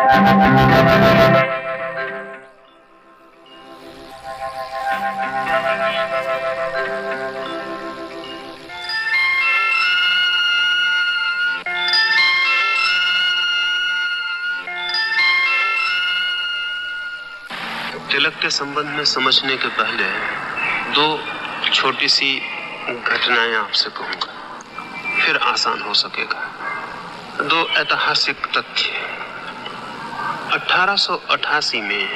तिलक के संबंध में समझने के पहले दो छोटी सी घटनाएं आपसे कहूंगा, फिर आसान हो सकेगा। दो ऐतिहासिक तथ्य। 1888 में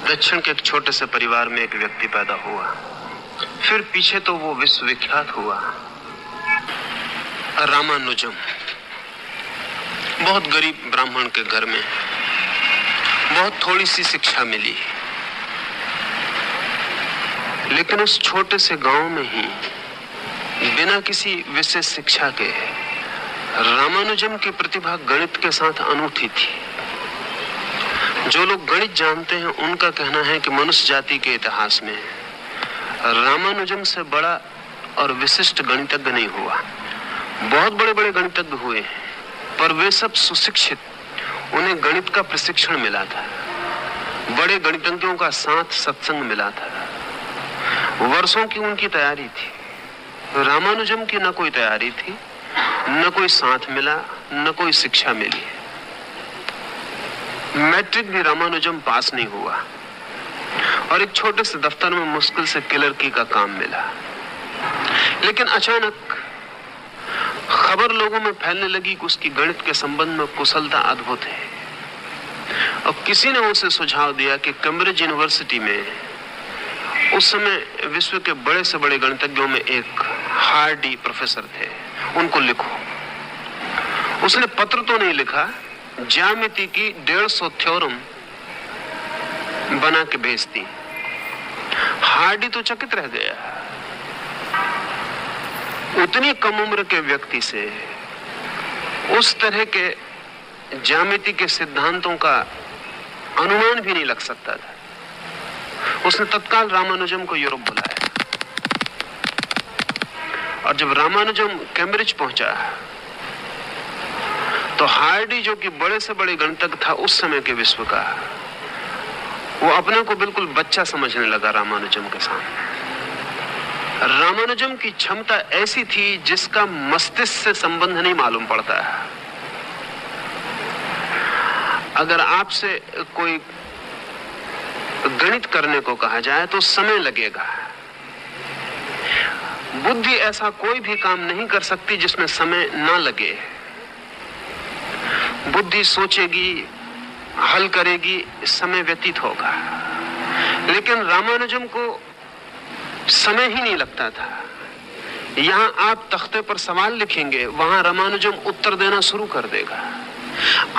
दक्षिण के एक छोटे से परिवार में एक व्यक्ति पैदा हुआ। फिर पीछे तो वो विश्वविख्यात हुआ, रामानुजम। बहुत गरीब ब्राह्मण के घर में बहुत थोड़ी सी शिक्षा मिली, लेकिन उस छोटे से गांव में ही बिना किसी विशेष शिक्षा के रामानुजम की प्रतिभा गणित के साथ अनूठी थी। जो लोग गणित जानते हैं उनका कहना है कि मनुष्य जाति के इतिहास में रामानुजम से बड़ा और विशिष्ट गणितज्ञ नहीं हुआ। बहुत बड़े बड़े गणितज्ञ हुए, पर वे सब सुशिक्षित, उन्हें गणित का प्रशिक्षण मिला था, बड़े गणितज्ञों का साथ सत्संग मिला था, वर्षों की उनकी तैयारी थी। रामानुजम की न कोई तैयारी थी, न कोई साथ मिला, न कोई शिक्षा मिली। मैट्रिक भी रामानुजम पास नहीं हुआ और एक छोटे से दफ्तर में मुश्किल से क्लर्की का काम मिला। लेकिन अचानक खबर लोगों में फैलने लगी कि उसकी गणित के संबंध में कुशलता अद्भुत है, और किसी ने उसे सुझाव दिया कि कैम्ब्रिज यूनिवर्सिटी में उस समय विश्व के बड़े से बड़े गणितज्ञों में एक हार्डी प्रोफेसर थे, उनको लिखो। उसने पत्र तो नहीं लिखा, ज्यामिति की 150 थ्योरम बना के भेज दी। हार्डी तो चकित रह गया, उतनी कम उम्र के व्यक्ति से उस तरह के ज्यामिति के सिद्धांतों का अनुमान भी नहीं लग सकता था। उसने तत्काल रामानुजम को यूरोप बुलाया, और जब रामानुजम कैम्ब्रिज पहुंचा तो हार्डी, जो कि बड़े से बड़े गणितज्ञ था उस समय के विश्व का, वो अपने को बिल्कुल बच्चा समझने लगा रामानुजम के सामने। रामानुजम की क्षमता ऐसी थी जिसका मस्तिष्क से संबंध नहीं मालूम पड़ता है। अगर आपसे कोई गणित करने को कहा जाए तो समय लगेगा। बुद्धि ऐसा कोई भी काम नहीं कर सकती जिसमें समय ना लगे। बुद्धि सोचेगी, हल करेगी, समय व्यतीत होगा। लेकिन रामानुजम को समय ही नहीं लगता था। यहां आप तख्ते पर सवाल लिखेंगे, वहां रामानुजम उत्तर देना शुरू कर देगा।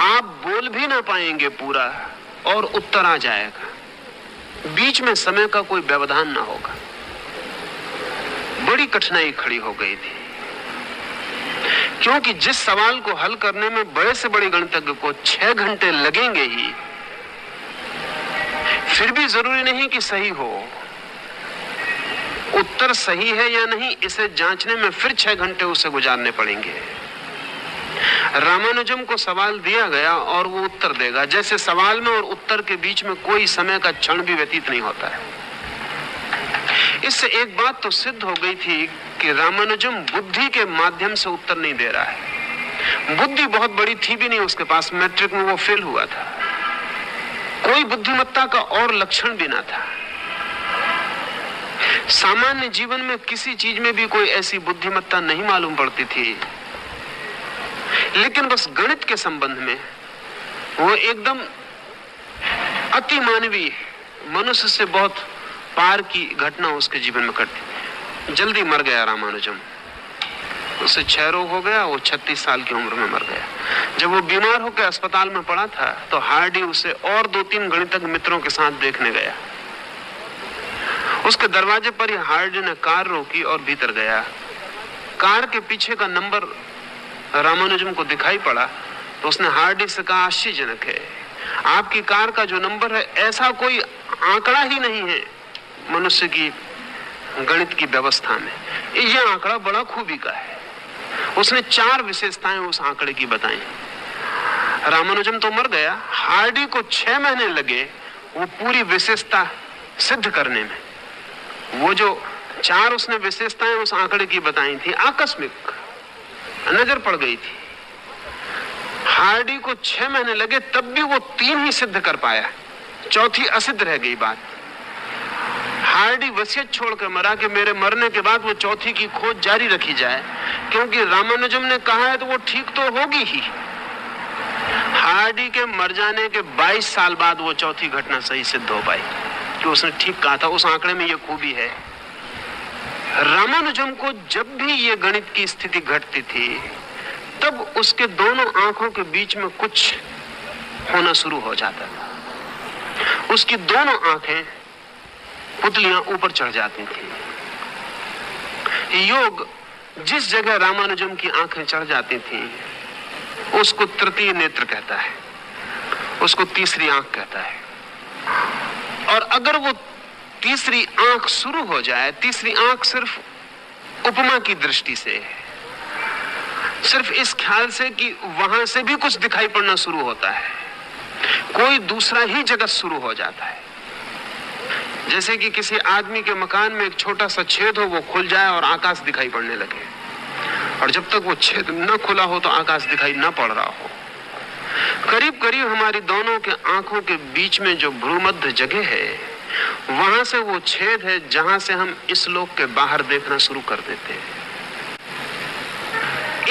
आप बोल भी ना पाएंगे पूरा और उत्तर आ जाएगा। बीच में समय का कोई व्यवधान ना होगा। बड़ी कठिनाई खड़ी हो गई थी, क्योंकि जिस सवाल को हल करने में बड़े से बड़े गणितज्ञ को 6 घंटे लगेंगे ही, फिर भी जरूरी नहीं कि सही हो। उत्तर सही है या नहीं, इसे जांचने में फिर 6 घंटे उसे गुजारने पड़ेंगे। रामानुजम को सवाल दिया गया और वो उत्तर देगा, जैसे सवाल में और उत्तर के बीच में कोई समय का क्षण भी व्यतीत नहीं होता है। इससे एक बात तो सिद्ध हो गई थी कि रामानुजम बुद्धि के माध्यम से उत्तर नहीं दे रहा है। बुद्धि बहुत बड़ी थी भी नहीं उसके पास, मैट्रिक में वो फेल हुआ था। कोई बुद्धिमत्ता का और लक्षण भी ना था। सामान्य जीवन में किसी चीज में भी कोई ऐसी बुद्धिमत्ता नहीं मालूम पड़ती थी, लेकिन बस गणित के संबंध में वो एकदम अति मानवीय, मनुष्य से बहुत पार की घटना उसके जीवन में घटी। जल्दी मर गया रामानुजम। उसे क्षय रोग हो गया, वो 36 साल की उम्र में मर गया। जब वो बीमार होकर अस्पताल में पड़ा था तो हार्डी उसे और 2-3 गणितज्ञ मित्रों के साथ देखने गया। उसके दरवाजे पर ही हार्डी ने कार रोकी और भीतर गया। कार के पीछे का नंबर रामानुजम को दिखाई पड़ा तो उसने हार्डी से कहा, आश्चर्यजनक है, आपकी कार का जो नंबर है, ऐसा कोई आंकड़ा ही नहीं है मनुष्य की गणित की व्यवस्था में। यह आंकड़ा बड़ा खूबी का है। उसने 4 विशेषताएं उस आंकड़े की बताई। रामानुजम तो मर गया, हार्डी को 6 महीने लगे वो पूरी विशेषता सिद्ध करने में। वो जो 4 उसने विशेषताएं उस आंकड़े की बताई थी, आकस्मिक नजर पड़ गई थी। हार्डी को 6 महीने लगे, तब भी वो 3 ही सिद्ध कर पाया, चौथी असिद्ध रह गई बात। हार्डी वसीयत छोड़कर मरा कि मेरे मरने के बाद वो चौथी की खोज जारी रखी जाए, क्योंकि रामानुजम ने कहा है तो वो ठीक तो होगी ही। हार्डी के मर जाने के 22 साल बाद वो चौथी घटना सही सिद्ध हो पाई कि उसने ठीक कहा था। उस आंकड़े में ये खूबी है। रामानुजम को जब भी ये गणित की स्थिति घटती थी, तब उसके दोनों आंखों के बीच में कुछ होना शुरू हो जाता था। उसकी दोनों आंखें पुतलियां ऊपर चढ़ जाती थी। योग जिस जगह रामानुजम की आंखें चढ़ जाती थी उसको तृतीय नेत्र कहता है, उसको तीसरी आंख कहता है। और अगर वो तीसरी आंख शुरू हो जाए, तीसरी आंख सिर्फ उपमा की दृष्टि से, सिर्फ इस ख्याल से कि वहां से भी कुछ दिखाई पड़ना शुरू होता है, कोई दूसरा ही जगत शुरू हो जाता है। जैसे कि किसी आदमी के मकान में एक छोटा सा छेद हो, वो खुल जाए और आकाश दिखाई पड़ने लगे, और जब तक वो छेद न खुला हो तो आकाश दिखाई न पड़ रहा हो। करीब करीब हमारी दोनों के आंखों के बीच में जो भ्रूमध्य जगह है, वहां से वो छेद है जहां से हम इस लोक के बाहर देखना शुरू कर देते हैं।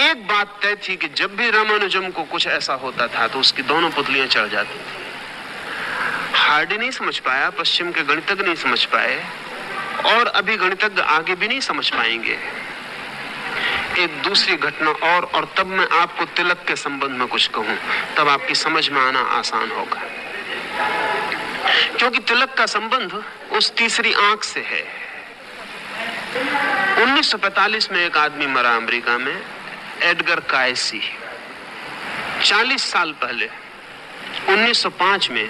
एक बात तय थी कि जब भी रामानुजम को कुछ ऐसा होता था तो उसकी दोनों पुतलियां चढ़ जाती थी। हार्डी नहीं समझ पाया, पश्चिम के गणितज्ञ नहीं समझ पाए, और अभी गणितज्ञ आगे भी नहीं समझ पाएंगे। एक दूसरी घटना और तब मैं आपको तिलक के संबंध में कुछ कहूं, तब आपकी समझ में आना आसान होगा, क्योंकि तिलक का संबंध उस तीसरी आंख से है। 1945 में एक आदमी मरा अमेरिका में, एडगर कायसी। 40 साल पहले 1905 में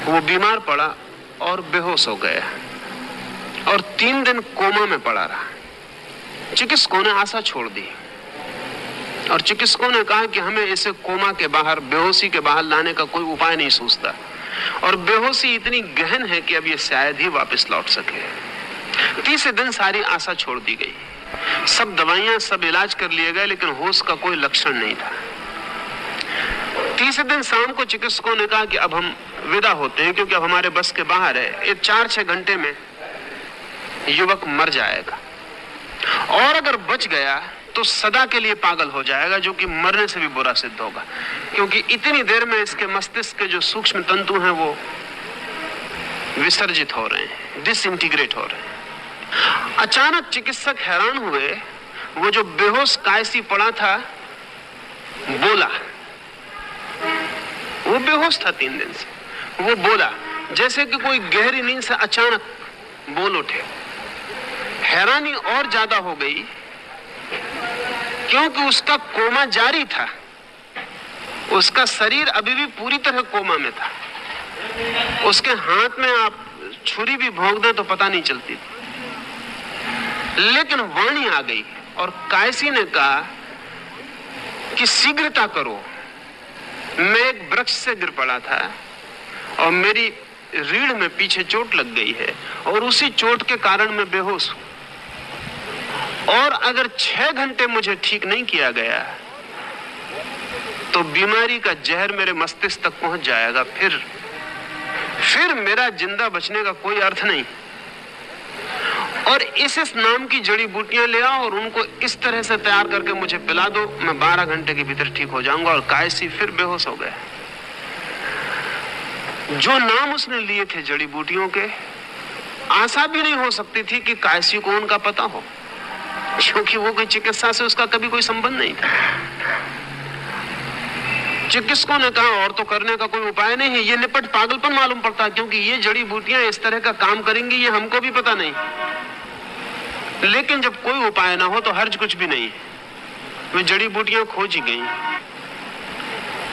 वो बीमार पड़ा और बेहोश हो गया, और 3 दिन कोमा में पड़ा रहा। चिकित्सकों ने आशा छोड़ दी, और चिकित्सकों ने कहा कि हमें इसे कोमा के बाहर, बेहोशी के बाहर लाने का कोई उपाय नहीं सूझता, और बेहोशी इतनी गहन है कि अब ये शायद ही वापस लौट सके। 30 दिन सारी आशा छोड़ दी गई, सब दवाइयां, सब इलाज कर लिए गए, लेकिन होश का कोई लक्षण नहीं था। 30 दिन शाम को चिकित्सकों ने कहा कि अब हम विदा होते हैं, क्योंकि अब हमारे बस के बाहर है, एक 4-6 घंटे में युवक मर जाएगा, और अगर बच गया तो सदा के लिए पागल हो जाएगा, जो कि मरने से भी बुरा सिद्ध होगा, क्योंकि इतनी देर में इसके मस्तिष्क के जो सूक्ष्म तंतु हैं वो विसर्जित हो रहे हैं, डिसइंटीग्रेट हो रहे हैं। अचानक चिकित्सक हैरान हुए, वो जो बेहोश कायसी पड़ा था बोला। वो बेहोश था 3 दिन से, वो बोला जैसे कि कोई गहरी नींद से अचानक बोल उठे। हैरानी और ज्यादा हो गई, क्योंकि उसका कोमा जारी था, उसका शरीर अभी भी पूरी तरह कोमा में था। उसके हाथ में आप छुरी भी भोंक दें तो पता नहीं चलती थी, लेकिन वाणी आ गई, और कायसी ने कहा कि शीघ्रता करो, मैं एक वृक्ष से गिर पड़ा था और मेरी रीढ़ में पीछे चोट लग गई है, और उसी चोट के कारण मैं बेहोश हूं, और अगर 6 घंटे मुझे ठीक नहीं किया गया तो बीमारी का जहर मेरे मस्तिष्क तक पहुंच जाएगा, फिर मेरा जिंदा बचने का कोई अर्थ नहीं। और इस नाम की जड़ी बूटियां ले आओ और उनको इस तरह से तैयार करके मुझे पिला दो, मैं 12 घंटे के भीतर ठीक हो जाऊंगा। और कायसी फिर बेहोश हो गया। जो नाम उसने लिए थे जड़ी बूटियों के, आशा भी नहीं हो सकती थी कि कायसी को उनका पता हो, क्योंकि वो कोई चिकित्सा से उसका कभी कोई संबंध नहीं था। चिकित्सकों ने कहा और तो करने का कोई उपाय नहीं है, ये निपट पागलपन मालूम पड़ता, क्योंकि ये जड़ी बूटियां इस तरह का काम करेंगी ये हमको भी पता नहीं। लेकिन जब कोई उपाय ना हो तो हर्ज कुछ भी नहीं। वे जड़ी बूटियां खोजी गई,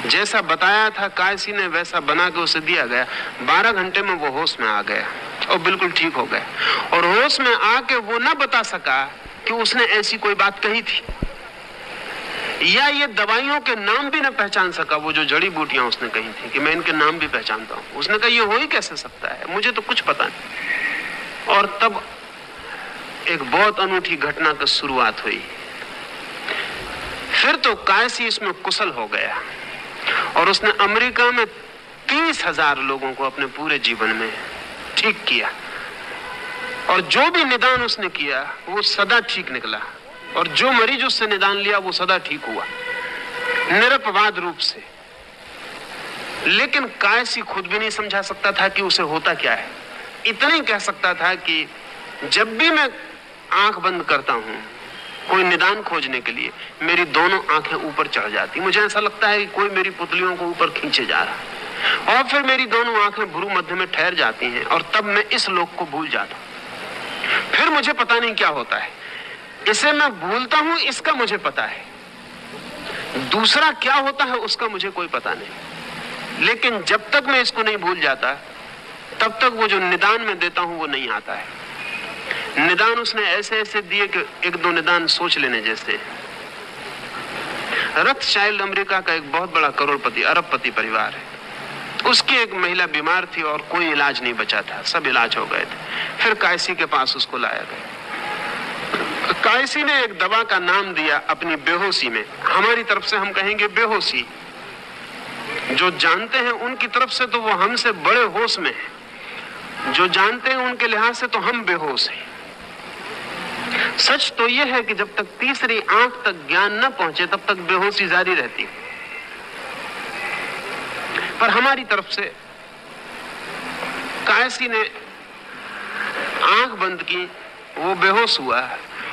जैसा बताया था कायसी ने वैसा बना के उसे दिया गया। 12 घंटे में वो होश में आ गया और बिल्कुल ठीक हो गया। और होश में आके वो न बता सका कि उसने ऐसी कोई बात कही थी, या ये दवाइयों के नाम भी न पहचान सका, वो जो जड़ी बूटियां उसने कही थी कि मैं इनके नाम भी पहचानता हूं। उसने कहा ये हो ही कैसे सकता है, मुझे तो कुछ पता नहीं। और तब एक बहुत अनूठी घटना की शुरुआत हुई। फिर तो कायसी इसमें कुशल हो गया और उसने अमेरिका में 30,000 लोगों को अपने पूरे जीवन में ठीक किया। और जो भी निदान उसने किया वो सदा ठीक निकला, और जो मरीज उससे निदान लिया वो सदा ठीक हुआ, निरपवाद रूप से। लेकिन कायसी खुद भी नहीं समझा सकता था कि उसे होता क्या है। इतना ही कह सकता था कि जब भी मैं आंख बंद करता हूं कोई निदान खोजने के लिए, मेरी दोनों आंखें ऊपर चढ़ जाती। मुझे ऐसा लगता है कि कोई मेरी पुतलियों को ऊपर खींचे जा रहा है, और फिर मेरी दोनों आंखें भ्रू मध्य में ठहर जाती हैं, और तब मैं इस लोक को भूल जाता हूं। फिर मुझे पता नहीं क्या होता है, इसे मैं भूलता हूं, इसका मुझे पता है। दूसरा क्या होता है उसका मुझे कोई पता नहीं। लेकिन जब तक मैं इसको नहीं भूल जाता तब तक वो जो निदान मैं देता हूं वो नहीं आता है। निदान उसने ऐसे ऐसे दिए कि एक दो निदान सोच लेने जैसे। रथशाइल्ड अमेरिका का एक बहुत बड़ा करोड़पति अरबपति परिवार है। उसकी एक महिला बीमार थी और कोई इलाज नहीं बचा था, सब इलाज हो गए थे। फिर कायसी के पास उसको लाया गया। कायसी ने एक दवा का नाम दिया अपनी बेहोशी में। हमारी तरफ से हम कहेंगे बेहोशी, जो जानते हैं उनकी तरफ से तो वो हमसे बड़े होश में है, जो जानते हैं उनके लिहाज से तो हम बेहोश हैं। सच तो यह है कि जब तक तीसरी आंख तक ज्ञान न पहुंचे तब तक बेहोशी जारी रहती है। पर हमारी तरफ से कायसी ने आंख बंद की, वो बेहोश हुआ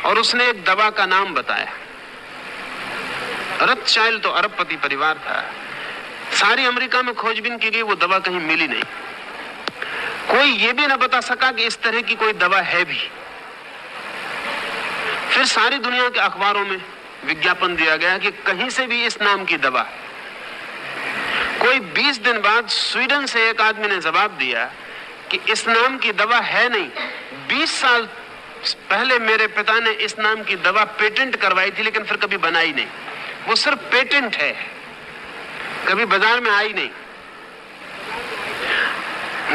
और उसने एक दवा का नाम बताया। रथशाइल्ड तो अरबपति परिवार था, सारी अमेरिका में खोजबीन की गई, वो दवा कहीं मिली नहीं। कोई ये भी न बता सका कि इस तरह की कोई दवा है भी। फिर सारी दुनिया के अखबारों में विज्ञापन दिया गया कि कहीं से भी इस नाम की दवा। कोई 20 दिन बाद स्वीडन से एक आदमी ने जवाब दिया कि इस नाम की दवा है नहीं। 20 साल पहले मेरे पिता ने इस नाम की दवा पेटेंट करवाई थी, लेकिन फिर कभी बनाई नहीं। वो सिर्फ पेटेंट है, कभी बाजार में आई नहीं।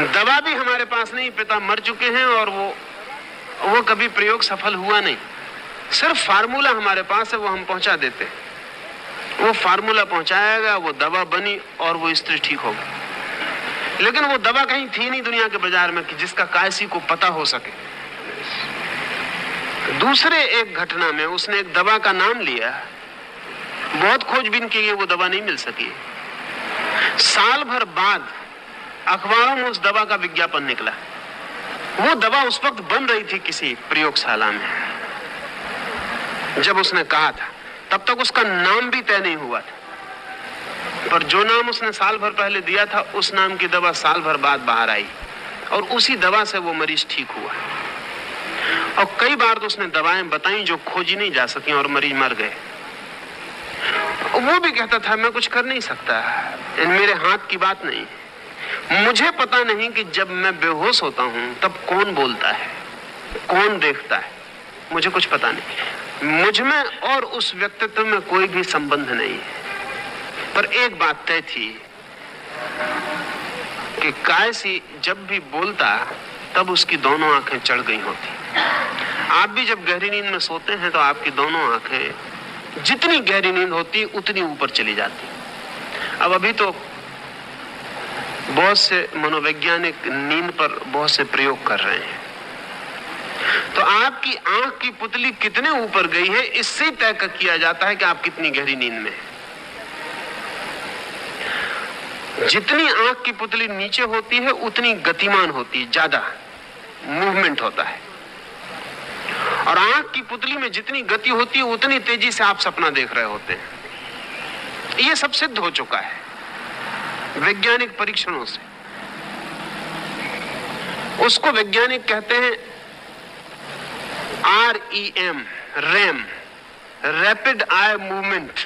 दवा भी हमारे पास नहीं, पिता मर चुके हैं और वो कभी प्रयोग सफल हुआ नहीं। सिर्फ फार्मूला हमारे पास है, वो हम पहुंचा देते। वो फार्मूला पहुंचाया गया, वो दवा बनी और वो स्त्री ठीक हो गई। लेकिन वो दवा कहीं थी नहीं दुनिया के बाजार में कि जिसका कायसी को पता हो सके। दूसरे एक घटना में उसने एक दवा का नाम लिया, बहुत खोजबीन की गई, वो दवा नहीं मिल सकी। साल भर बाद अखबारों में उस दवा का विज्ञापन निकला। वो दवा उस वक्त बन रही थी किसी प्रयोगशाला में जब उसने कहा था, तब तक उसका नाम भी तय नहीं हुआ था। पर जो नाम उसने साल भर पहले दिया था, उस नाम की दवा साल भर बाद बाहर आई और उसी दवा से वो मरीज ठीक हुआ। और कई बार तो उसने दवाएं बताई जो खोजी नहीं जा सकी और मरीज मर गए। वो भी कहता था मैं कुछ कर नहीं सकता, मेरे हाथ की बात नहीं। मुझे पता नहीं कि जब मैं बेहोश होता हूं तब कौन बोलता है, कौन देखता है, मुझे कुछ पता नहीं। मुझ में और उस व्यक्तित्व में कोई भी संबंध नहीं है। पर एक बात तय थी कि कायसी जब भी बोलता तब उसकी दोनों आंखें चढ़ गई होती। आप भी जब गहरी नींद में सोते हैं तो आपकी दोनों आंखें जितनी गहरी नींद होती उतनी ऊपर चली जाती। अब अभी तो बहुत से मनोवैज्ञानिक नींद पर बहुत से प्रयोग कर रहे हैं, तो आपकी आंख की पुतली कितने ऊपर गई है इससे तय किया जाता है कि आप कितनी गहरी नींद में हैं। जितनी आंख की पुतली नीचे होती है उतनी गतिमान होती है, ज्यादा मूवमेंट होता है। और आंख की पुतली में जितनी गति होती है उतनी तेजी से आप सपना देख रहे होते हैं। यह सब सिद्ध हो चुका है वैज्ञानिक परीक्षणों से। उसको वैज्ञानिक कहते हैं REM, RAM, rapid eye movement.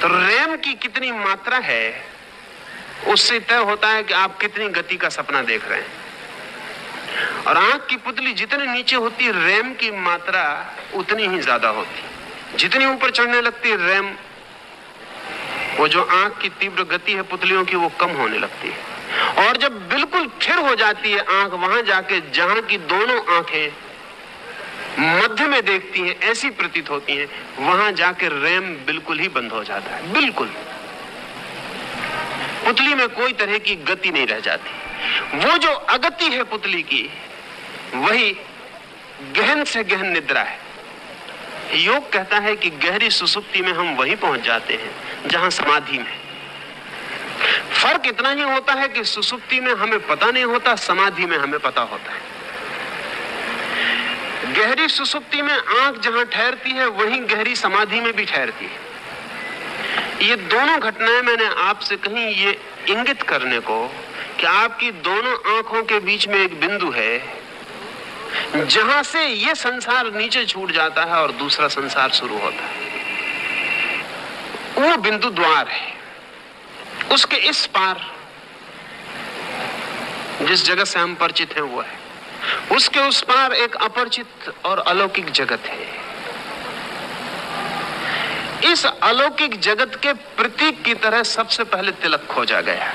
तो रैम की कितनी मात्रा है उससे तय होता है कि आप कितनी गति का सपना देख रहे हैं। और आंख की पुतली जितनी नीचे होती रैम की मात्रा उतनी ही ज्यादा होती। जितनी ऊपर चढ़ने लगती है रैम, वो जो आंख की तीव्र गति है पुतलियों की, वो कम होने लगती है। और जब बिल्कुल थिर हो जाती है आंख, वहां जाके जहां की दोनों आंखें मध्य में देखती हैं, ऐसी प्रतीत होती हैं, वहां जाके रैम बिल्कुल ही बंद हो जाता है। बिल्कुल पुतली में कोई तरह की गति नहीं रह जाती। वो जो अगति है पुतली की, वही गहन से गहन निद्रा है। योग कहता है कि गहरी सुसुप्ति में हम वहीं पहुंच जाते हैं जहां समाधि में। फर्क इतना ही होता है कि सुसुप्ति में हमें पता नहीं होता, समाधि में हमें पता होता है। गहरी सुसुप्ति में आंख जहां ठहरती है, वहीं गहरी समाधि में भी ठहरती है। ये दोनों घटनाएं मैंने आपसे कही ये इंगित करने को कि आपकी दोनों आंखों के बीच में एक बिंदु है जहां से ये संसार नीचे छूट जाता है और दूसरा संसार शुरू होता है। वो बिंदु द्वार है। उसके इस पार जिस जगत से हम परिचित हैं वो है, उसके उस पार एक अपरिचित और अलौकिक जगत है। इस अलौकिक जगत के प्रतीक की तरह सबसे पहले तिलक खोजा गया।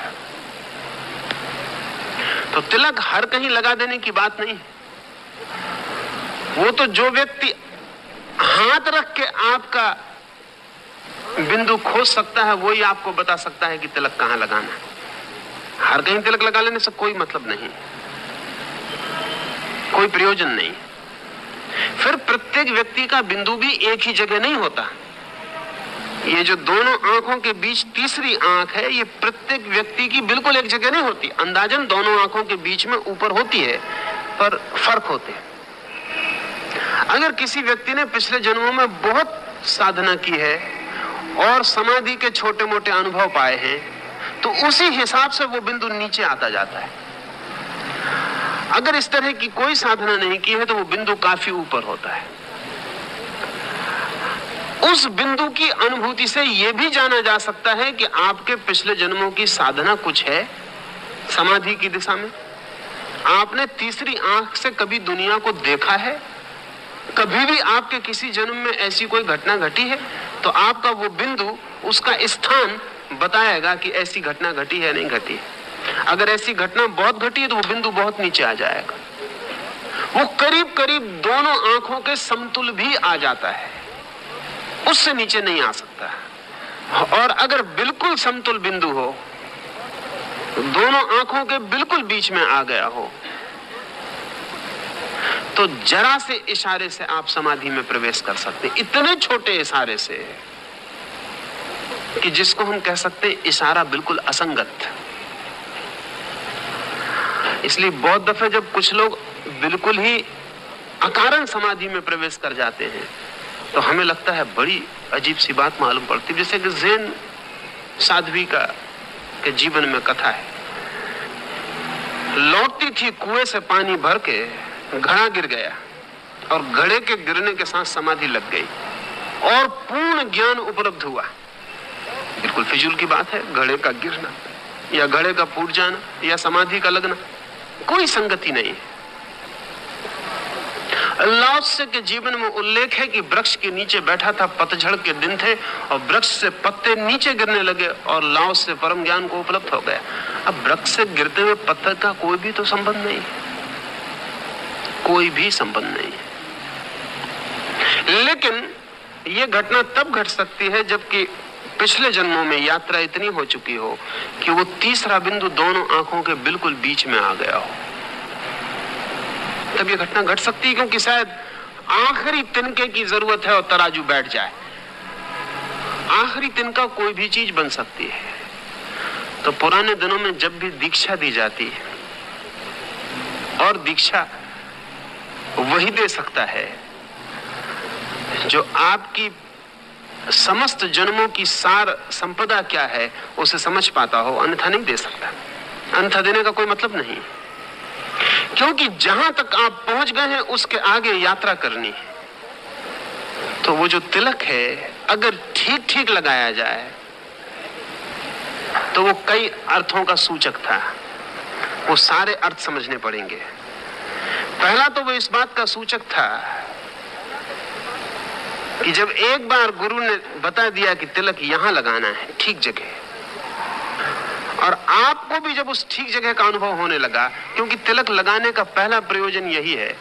तो तिलक हर कहीं लगा देने की बात नहीं, वो तो जो व्यक्ति हाथ रख के आपका बिंदु खोज सकता है, वही आपको बता सकता है कि तिलक कहां लगाना है। हर कहीं तिलक लगा लेने से कोई मतलब नहीं, कोई प्रयोजन नहीं। फिर प्रत्येक व्यक्ति का बिंदु भी एक ही जगह नहीं होता। ये जो दोनों आंखों के बीच तीसरी आंख है, ये प्रत्येक व्यक्ति की बिल्कुल एक जगह नहीं होती। अंदाजन दोनों आंखों के बीच में ऊपर होती है, पर फर्क होते हैं। अगर किसी व्यक्ति ने पिछले जन्मों में बहुत साधना की है और समाधि के छोटे मोटे अनुभव पाए हैं, तो उसी हिसाब से वो बिंदु नीचे आता जाता है। अगर इस तरह की कोई साधना नहीं की है, तो वो बिंदु काफी ऊपर होता है। उस बिंदु की अनुभूति से यह भी जाना जा सकता है कि आपके पिछले जन्मों की साधना कुछ है समाधि की दिशा में। आपने तीसरी आंख से कभी दुनिया को देखा है? कभी भी आपके किसी जन्म में ऐसी कोई घटना घटी है? तो आपका वो बिंदु, उसका स्थान बताएगा कि ऐसी घटना घटी है नहीं घटी है। अगर ऐसी घटना बहुत घटी है, तो वो बिंदु बहुत नीचे आ जाएगा। वो करीब करीब दोनों आंखों के समतुल भी आ जाता है, उससे नीचे नहीं आ सकता। और अगर बिल्कुल समतुल बिंदु हो, दोनों आंखों के बिल्कुल बीच में आ गया हो, तो जरा से इशारे से आप समाधि में प्रवेश कर सकते हैं। इतने छोटे इशारे से कि जिसको हम कह सकते हैं इशारा बिल्कुल असंगत। इसलिए बहुत दफे जब कुछ लोग बिल्कुल ही अकारण समाधि में प्रवेश कर जाते हैं, तो हमें लगता है बड़ी अजीब सी बात मालूम पड़ती। जैसे कि ज़ेन साध्वी के जीवन में कथा है। लौटती थी कुएं से पानी भर के, घड़ा गिर गया और घड़े के गिरने के साथ समाधि लग गई और पूर्ण ज्ञान उपलब्ध हुआ। बिल्कुल फिजूल की बात है, घड़े का गिरना या घड़े का फूट जाना या समाधि का लगना, कोई संगति नहीं। लाओ त्से के जीवन में उल्लेख है कि वृक्ष के नीचे बैठा था, पतझड़ के दिन थे और वृक्ष से पत्ते नीचे गिरने लगे और लाओ त्से परम ज्ञान को उपलब्ध हो गया। अब वृक्ष से गिरते हुए पत्थर का कोई भी तो संबंध नहीं, कोई भी संबंध नहीं। लेकिन यह घटना तब घट सकती है जबकि पिछले जन्मों में यात्रा इतनी हो चुकी हो कि वो तीसरा बिंदु दोनों आंखों के बिल्कुल बीच में आ गया हो। तब ये घटना घट सकती है, क्योंकि शायद आखिरी तिनके की जरूरत है और तराजू बैठ जाए। आखिरी तिनका कोई भी चीज बन सकती है। तो पुराने दिनों में जब भी दीक्षा दी जाती है, और दीक्षा वही दे सकता है जो आपकी समस्त जन्मों की सार संपदा क्या है उसे समझ पाता हो, अन्यथा नहीं दे सकता। अन्यथा देने का कोई मतलब नहीं, क्योंकि जहां तक आप पहुंच गए हैं उसके आगे यात्रा करनी है। तो वो जो तिलक है, अगर ठीक ठीक लगाया जाए तो वो कई अर्थों का सूचक था। वो सारे अर्थ समझने पड़ेंगे। पहला तो वो इस बात का सूचक था कि जब एक बार गुरु ने बता दिया कि तिलक यहां लगाना है, ठीक जगह, और आपको भी जब उस ठीक जगह का अनुभव होने लगा, क्योंकि तिलक लगाने का पहला प्रयोजन यही है।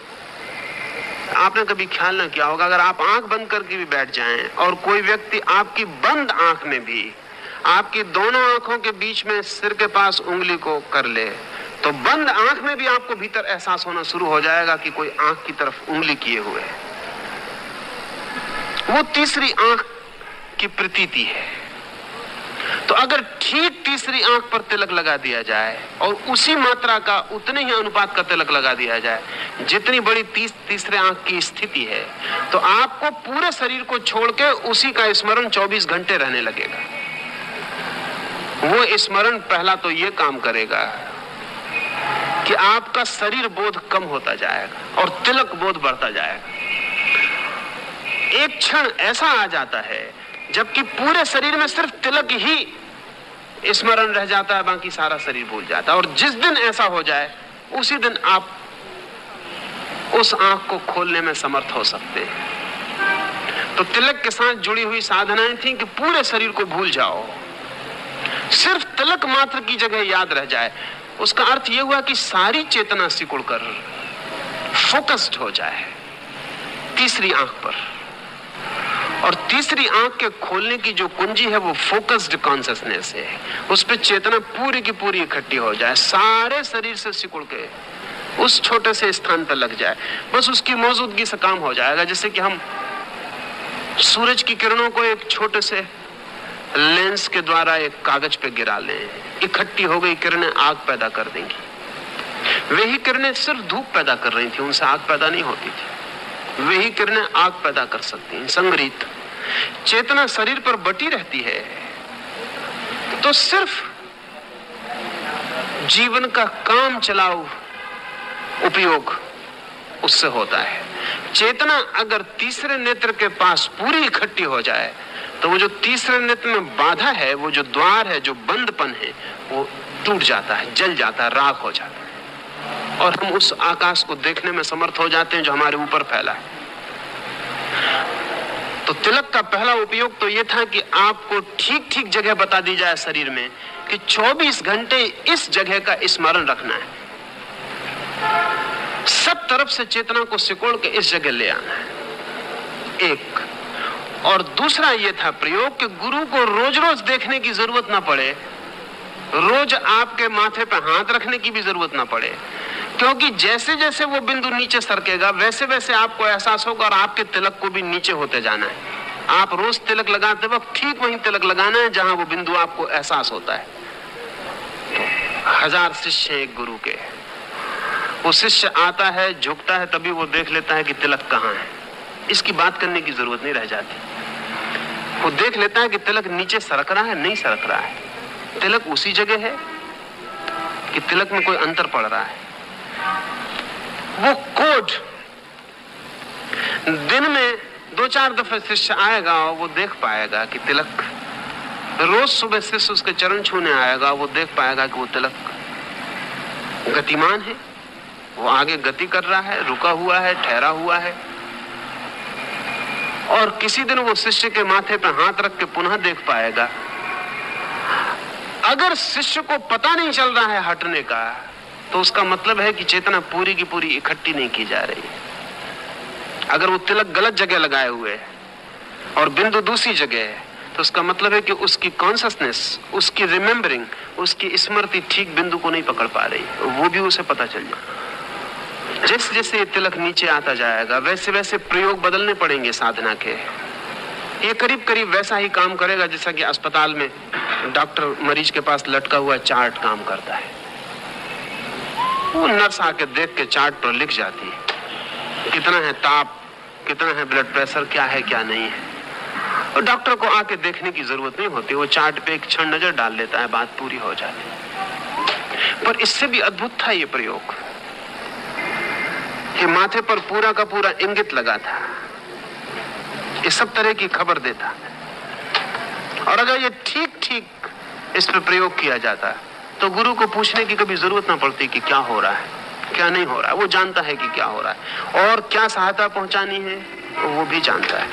आपने कभी ख्याल ना किया होगा, अगर आप आंख बंद करके भी बैठ जाएं और कोई व्यक्ति आपकी बंद आंख में भी आपकी दोनों आंखों के बीच में सिर के पास उंगली को कर ले, तो बंद आंख में भी आपको भीतर एहसास होना शुरू हो जाएगा कि कोई आंख की तरफ उंगली किए हुए है। वो तीसरी आंख की प्रतीति है। तो अगर ठीक तीसरी आंख पर तिलक लगा दिया जाए और उसी मात्रा का, उतने ही अनुपात का तिलक लगा दिया जाए जितनी बड़ी तीसरे आंख की स्थिति है, तो आपको पूरे शरीर को छोड़ के उसी का स्मरण 24 घंटे रहने लगेगा। वो स्मरण पहला तो ये काम करेगा कि आपका शरीर बोध कम होता जाएगा और तिलक बोध बढ़ता जाएगा। एक क्षण ऐसा आ जाता है जबकि पूरे शरीर में सिर्फ तिलक ही स्मरण रह जाता है, बाकी सारा शरीर भूल जाता है। और जिस दिन ऐसा हो जाए उसी दिन आप उस आंख को खोलने में समर्थ हो सकते हैं। तो तिलक के साथ जुड़ी हुई साधनाएं थी कि पूरे शरीर को भूल जाओ, सिर्फ तिलक मात्र की जगह याद रह जाए। उसका अर्थ यह हुआ कि सारी चेतना सिकुड़कर फोकस्ड हो जाए तीसरी आंख पर। और तीसरी आंख के खोलने की जो कुंजी है वो फोकस्ड कॉन्शसनेस है। उस पे चेतना पूरी की पूरी इकट्ठी हो जाए, सारे शरीर से सिकुड़ के उस छोटे से स्थान पर लग जाए, बस उसकी मौजूदगी से काम हो जाएगा। जैसे कि हम सूरज की किरणों को एक छोटे से लेंस के द्वारा एक कागज पे गिरा लें, इकट्ठी हो गई किरणें आग पैदा कर देंगी। वही किरणें सिर्फ धूप पैदा कर रही थी, उनसे आग पैदा नहीं होती थी। वही किरणें आग पैदा कर सकती हैं। संग्रहित चेतना शरीर पर बटी रहती है तो सिर्फ जीवन का काम चलाओ उपयोग उससे होता है। चेतना अगर तीसरे नेत्र के पास पूरी इकट्ठी हो जाए तो वो जो तीसरे नेत्र में बाधा है, वो जो द्वार है, जो बंदपन है, वो टूट जाता है, जल जाता है, राख हो जाता है और हम उस आकाश को देखने में समर्थ हो जाते हैं जो हमारे ऊपर फैला है। तो तिलक का पहला उपयोग तो यह था कि आपको ठीक ठीक जगह बता दी जाए शरीर में कि 24 घंटे इस जगह का स्मरण रखना है, सब तरफ से चेतना को सिकोड़ के इस जगह ले आना है। एक और दूसरा यह था प्रयोग कि गुरु को रोज रोज देखने की जरूरत ना पड़े, रोज आपके माथे पर हाथ रखने की भी जरूरत ना पड़े, क्योंकि जैसे जैसे वो बिंदु नीचे सरकेगा वैसे वैसे आपको एहसास होगा और आपके तिलक को भी नीचे होते जाना है। आप रोज तिलक लगाते वक्त ठीक वहीं तिलक लगाना है जहां वो बिंदु आपको एहसास होता है। तो 1000 शिष्य एक गुरु के, वो शिष्य आता है, झुकता है, तभी वो देख लेता है कि तिलक कहाँ है। इसकी बात करने की जरूरत नहीं रह जाती। वो देख लेता है कि तिलक नीचे सरक रहा है, नहीं सरक रहा है, तिलक उसी जगह है कि तिलक में कोई अंतर पड़ रहा है। वो कोड दिन में 2-4 दफे शिष्य आएगा और वो देख पाएगा कि तिलक, रोज सुबह शिष्य उसके चरण छूने आएगा, वो देख पाएगा कि वो तिलक गतिमान है, वो आगे गति कर रहा है, रुका हुआ है, ठहरा हुआ है। और किसी दिन वो शिष्य के माथे पर हाथ रख के पुनः देख पाएगा। अगर शिष्य को पता नहीं चल रहा है हटने का, तो उसका मतलब है कि चेतना पूरी की पूरी इकट्ठी नहीं की जा रही है। अगर वो तिलक गलत जगह लगाए हुए है और बिंदु दूसरी जगह है, तो उसका मतलब है कि उसकी कॉन्शसनेस, उसकी रिमेम्बरिंग, उसकी स्मृति ठीक बिंदु को नहीं पकड़ पा रही, वो भी उसे पता चल जाए। जैसे जैसे ये तिलक नीचे आता जाएगा वैसे वैसे प्रयोग बदलने पड़ेंगे साधना के। ये करीब करीब वैसा ही काम करेगा जैसा कि अस्पताल में डॉक्टर मरीज के पास लटका हुआ चार्ट काम करता है। वो नर्स आके देख के चार्ट पर लिख जाती है कितना है ताप, कितना है ब्लड प्रेशर, क्या है क्या नहीं है, और डॉक्टर को आके देखने की जरूरत नहीं होती। वो चार्ट पे एक क्षण नजर डाल लेता है, बात पूरी हो जाती है। पर इससे भी अद्भुत था ये प्रयोग कि माथे पर पूरा का पूरा इंगित लगा था, ये सब तरह की खबर देता। और अगर ये ठीक ठीक इस पर प्रयोग किया जाता तो गुरु को पूछने की कभी जरूरत ना पड़ती कि क्या हो रहा है, क्या नहीं हो रहा है। वो जानता है कि क्या हो रहा है और क्या सहायता पहुंचानी है वो भी जानता है।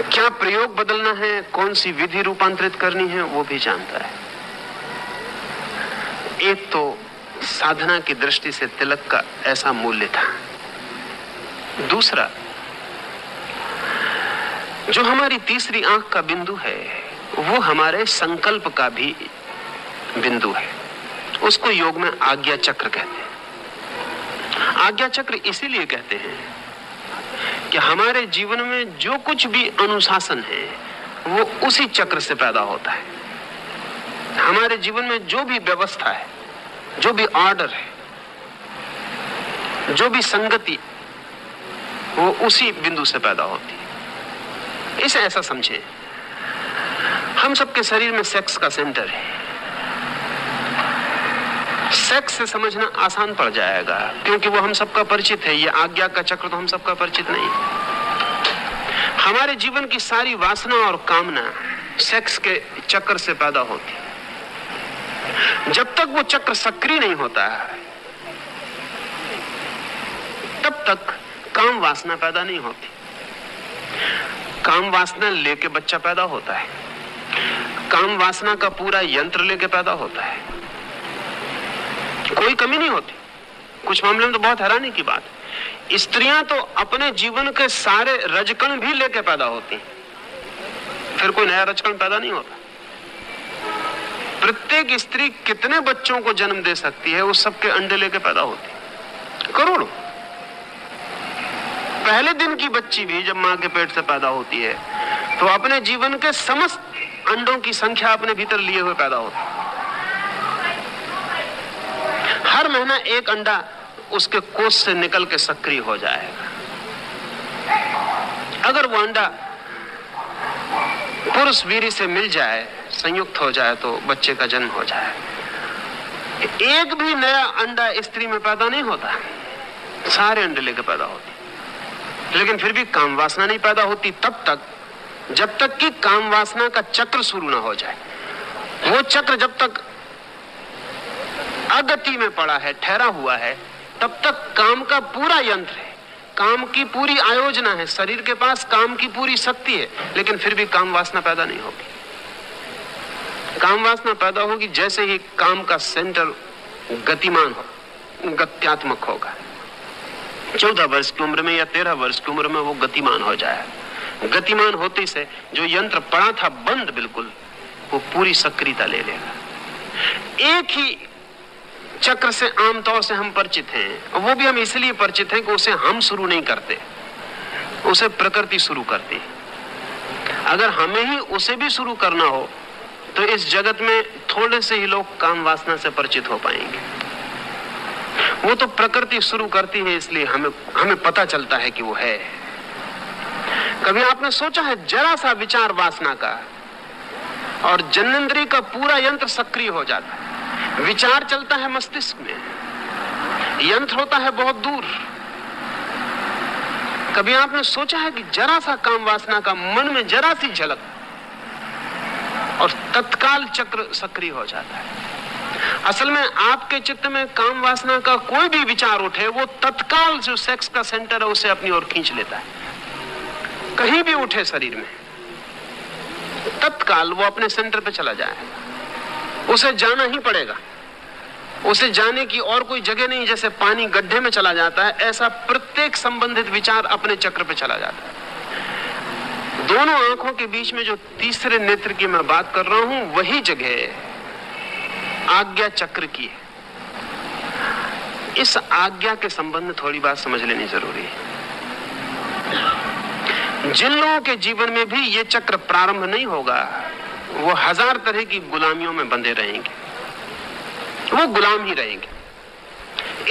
क्या प्रयोग बदलना है, कौन सी विधि रूपांतरित करनी है, वो भी जानता है। एक तो साधना की दृष्टि से तिलक का ऐसा मूल्य था। दूसरा, जो हमारी तीसरी आंख का बिंदु है वो हमारे संकल्प का भी बिंदु है। उसको योग में आज्ञा चक्र कहते हैं। आज्ञा चक्र इसीलिए कहते हैं कि हमारे जीवन में जो कुछ भी अनुशासन है वो उसी चक्र से पैदा होता है। हमारे जीवन में जो भी व्यवस्था है, जो भी ऑर्डर है, जो भी संगति, वो उसी बिंदु से पैदा होती है। इसे ऐसा समझें, हम सबके शरीर में सेक्स का सेंटर है। सेक्स से समझना आसान पड़ जाएगा क्योंकि वो हम सबका परिचित है। ये आज्ञा का चक्र तो हम सबका परिचित नहीं है। हमारे जीवन की सारी वासना और कामना सेक्स के चक्र से पैदा होती है। जब तक वो चक्र सक्रिय नहीं होता है तब तक काम वासना पैदा नहीं होती। काम वासना लेके बच्चा पैदा होता है। काम वासना का पूरा यंत्र लेके पैदा होता है। कोई कमी नहीं होती। कुछ मामले में तो बहुत हैरानी की बात, स्त्रियां तो अपने जीवन के सारे रजकण भी लेके पैदा होती, फिर कोई नया रजकण पैदा नहीं होता। प्रत्येक स्त्री कितने बच्चों को जन्म दे सकती है, उस सबके अंडे लेके पैदा होती, करोड़ों। पहले दिन की बच्ची भी जब मां के पेट से पैदा होती है तो अपने जीवन के समस्त अंडों की संख्या अपने भीतर लिए हुए पैदा होती है। हर महीना एक अंडा उसके कोष से निकल के सक्रिय हो जाएगा। अगर वो अंडा पुरुष वीर्य से मिल जाए, संयुक्त हो जाए, तो बच्चे का जन्म हो जाए। एक भी नया अंडा स्त्री में पैदा नहीं होता, सारे अंडे लेकर पैदा होते। लेकिन फिर भी काम वासना नहीं पैदा होती तब तक जब तक कि काम वासना का चक्र शुरू ना हो जाए। वो चक्र जब तक अगति में पड़ा है, ठहरा हुआ है, तब तक काम का पूरा यंत्र है, काम की पूरी आयोजना है, शरीर के पास काम की पूरी शक्ति है, लेकिन फिर भी काम वासना पैदा नहीं होगी। काम वासना पैदा होगी जैसे ही काम का सेंटर गतिमान हो, गत्यात्मक होगा। 14 वर्ष की उम्र में या 13 वर्ष की उम्र में वो गतिमान हो जाए। गतिमान होते से जो यंत्र पड़ा था बंद बिल्कुल, वो पूरी सक्रियता ले लेगा। एक ही चक्र से आमतौर से हम परिचित हैं, वो भी हम इसलिए परिचित हैं कि उसे हम शुरू नहीं करते, उसे प्रकृति शुरू करती है। अगर हमें ही उसे भी शुरू करना हो तो इस जगत में थोड़े से ही लोग काम वासना से परिचित हो पाएंगे। वो तो प्रकृति शुरू करती है, इसलिए हमें पता चलता है कि वो है। कभी आपने सोचा है जरा सा विचार वासना का और जन्नेंद्रिय का पूरा यंत्र सक्रिय हो जाता है। विचार चलता है मस्तिष्क में, यंत्र होता है बहुत दूर। कभी आपने सोचा है कि जरा सा काम वासना का मन में जरा सी झलक और तत्काल चक्र सक्रिय हो जाता है। असल में आपके चित्त में काम वासना का कोई भी विचार उठे, वो तत्काल जो सेक्स का सेंटर है उसे अपनी ओर खींच लेता है। कहीं भी उठे शरीर में, तत्काल वो अपने सेंटर पे चला जाएगा। उसे जाना ही पड़ेगा, उसे जाने की और कोई जगह नहीं। जैसे पानी गड्ढे में चला जाता है, ऐसा प्रत्येक संबंधित विचार अपने चक्र पे चला जाता है। दोनों आंखों के बीच में जो तीसरे नेत्र की मैं बात कर रहा हूं, वही जगह आज्ञा चक्र की है। इस आज्ञा के संबंध में थोड़ी बात समझ लेनी जरूरी है। जिन लोगों के जीवन में भी ये चक्र प्रारंभ नहीं होगा, वो 1000 तरह की गुलामियों में बंधे रहेंगे, वो गुलाम ही रहेंगे।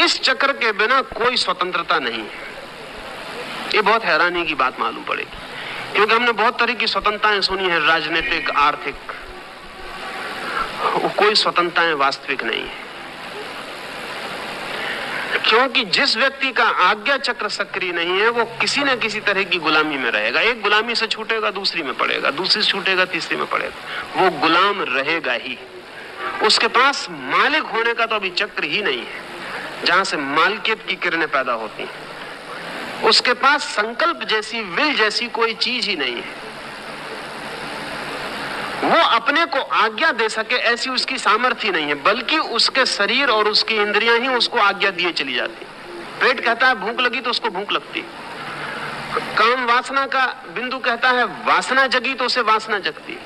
इस चक्र के बिना कोई स्वतंत्रता नहीं है। ये बहुत हैरानी की बात मालूम पड़ेगी, क्योंकि हमने बहुत तरह की स्वतंत्रताएं सुनी है, राजनीतिक, आर्थिक। वो कोई स्वतंत्रताएं वास्तविक नहीं है, क्योंकि जिस व्यक्ति का आज्ञा चक्र सक्रिय नहीं है वो किसी न किसी तरह की गुलामी में रहेगा। एक गुलामी से छूटेगा दूसरी में पड़ेगा, दूसरी से छूटेगा तीसरी में पड़ेगा। वो गुलाम रहेगा ही। उसके पास मालिक होने का तो अभी चक्र ही नहीं है जहां से मालिकियत की किरणें पैदा होती हैं। उसके पास संकल्प जैसी, विल जैसी कोई चीज ही नहीं है। वो अपने को आज्ञा दे सके ऐसी उसकी सामर्थ्य नहीं है, बल्कि उसके शरीर और उसकी इंद्रियां ही उसको आज्ञा दिए चली जाती। पेट कहता है भूख लगी तो उसको भूख लगती, काम वासना का बिंदु कहता है वासना जगी तो उसे वासना जगती,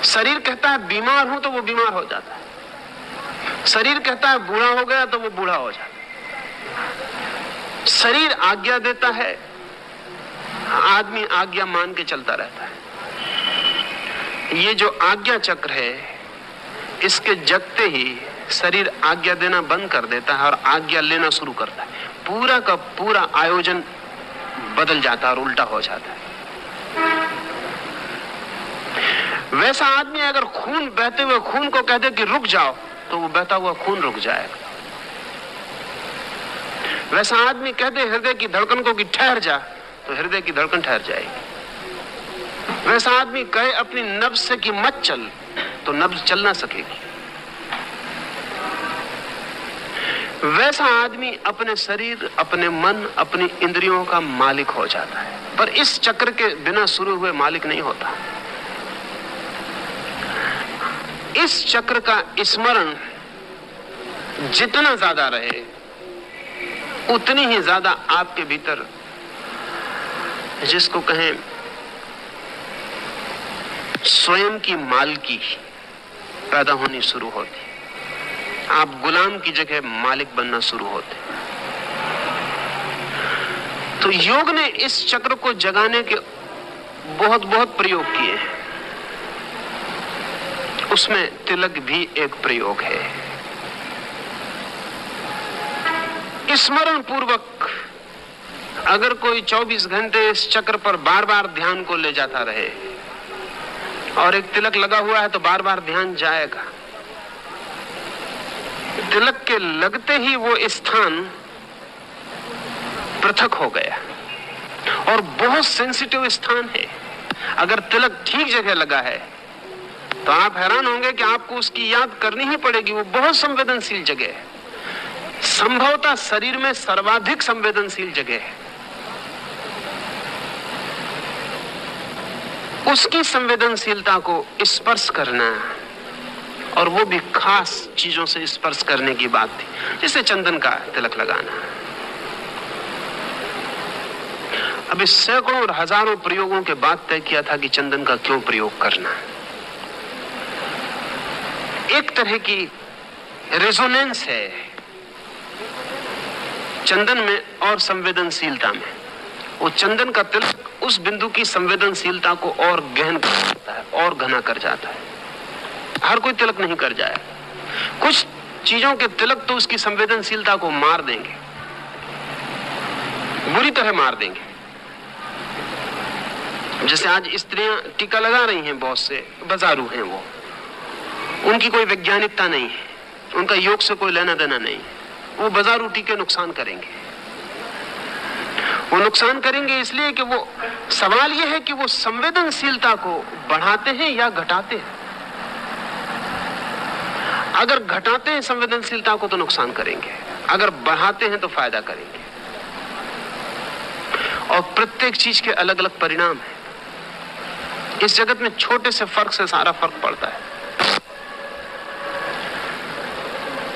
शरीर कहता है बीमार हूं तो वो बीमार हो जाता है, शरीर कहता है बूढ़ा हो गया तो वो बूढ़ा हो जाता है। शरीर आज्ञा देता है, आदमी आज्ञा मान के चलता रहता है। ये जो आज्ञा चक्र है, इसके जगते ही शरीर आज्ञा देना बंद कर देता है और आज्ञा लेना शुरू करता है। पूरा का पूरा आयोजन बदल जाता है और उल्टा हो जाता है। वैसा आदमी अगर खून बहते हुए खून को कह दे कि रुक जाओ तो वो बहता हुआ खून रुक जाएगा। वैसा आदमी कह दे हृदय की धड़कन को कि ठहर जा तो हृदय की धड़कन ठहर जाएगी। वैसा आदमी कहे अपनी नब्ज से कि मत चल तो नब्ज चल ना सकेगी। वैसा आदमी अपने शरीर, अपने मन, अपनी इंद्रियों का मालिक हो जाता है। पर इस चक्र के बिना शुरू हुए मालिक नहीं होता। इस चक्र का स्मरण जितना ज्यादा रहे उतनी ही ज्यादा आपके भीतर, जिसको कहें स्वयं की मालकी पैदा होनी शुरू होती। आप गुलाम की जगह मालिक बनना शुरू होते। तो योग ने इस चक्र को जगाने के बहुत बहुत प्रयोग किए हैं। उसमें तिलक भी एक प्रयोग है। स्मरण पूर्वक अगर कोई 24 घंटे इस चक्र पर बार बार ध्यान को ले जाता रहे और एक तिलक लगा हुआ है तो बार बार ध्यान जाएगा। तिलक के लगते ही वो स्थान पृथक हो गया और बहुत सेंसिटिव स्थान है। अगर तिलक ठीक जगह लगा है तो आप हैरान होंगे कि आपको उसकी याद करनी ही पड़ेगी। वो बहुत संवेदनशील जगह है, संभवतः शरीर में सर्वाधिक संवेदनशील जगह है। उसकी संवेदनशीलता को स्पर्श करना, और वो भी खास चीजों से स्पर्श करने की बात थी, जैसे चंदन का तिलक लगाना। अभी सैकड़ों और हजारों प्रयोगों के बाद तय किया था कि चंदन का क्यों प्रयोग करना। एक तरह की रेजोनेंस है चंदन में और संवेदनशीलता में। वो चंदन का तिलक उस बिंदु की संवेदनशीलता को और गहन कर जाता है और घना कर जाता है। हर कोई तिलक नहीं कर जाए। कुछ चीजों के तिलक तो उसकी संवेदनशीलता को मार देंगे, बुरी तरह मार देंगे। जैसे आज स्त्रियां टीका लगा रही हैं, बहुत से बाजारू हैं, वो उनकी कोई वैज्ञानिकता नहीं है, उनका योग से कोई लेना देना नहीं। वो बाजारू टीके नुकसान करेंगे। वो नुकसान करेंगे इसलिए कि वो, सवाल यह है कि वो संवेदनशीलता को बढ़ाते हैं या घटाते हैं। अगर घटाते हैं संवेदनशीलता को तो नुकसान करेंगे, अगर बढ़ाते हैं तो फायदा करेंगे। और प्रत्येक चीज के अलग अलग परिणाम हैं। इस जगत में छोटे से फर्क से सारा फर्क पड़ता है।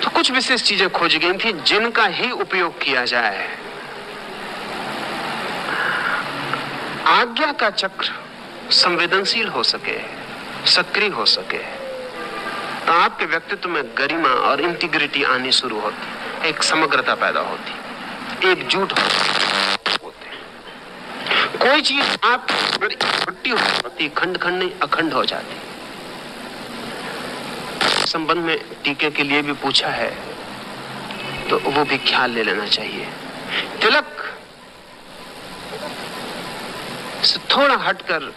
तो कुछ विशेष चीजें खोजी गई थी जिनका ही उपयोग किया जाए। आज्ञा का चक्र संवेदनशील हो सके, सक्रिय हो सके, तो आपके व्यक्तित्व में गरिमा और इंटीग्रिटी आनी शुरू होती, एक समग्रता पैदा होती, एकजुट होते। कोई चीज आप छुट्टी होती, खंड खंड नहीं, अखंड हो जाती। संबंध में टीके के लिए भी पूछा है तो वो भी ख्याल ले लेना चाहिए। तिलक से थोड़ा हटकर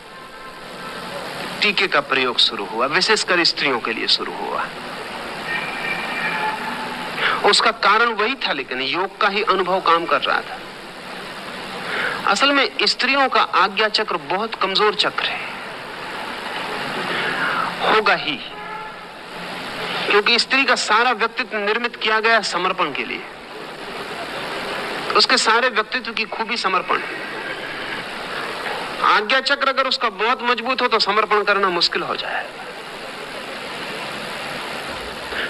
टीके का प्रयोग शुरू हुआ, विशेषकर स्त्रियों के लिए शुरू हुआ। उसका कारण वही था, लेकिन योग का ही अनुभव काम कर रहा था। असल में स्त्रियों का आज्ञा चक्र बहुत कमजोर चक्र है, होगा ही, क्योंकि स्त्री का सारा व्यक्तित्व निर्मित किया गया समर्पण के लिए। उसके सारे व्यक्तित्व की खूबी समर्पण है। आज्ञा चक्र अगर उसका बहुत मजबूत हो तो समर्पण करना मुश्किल हो जाए।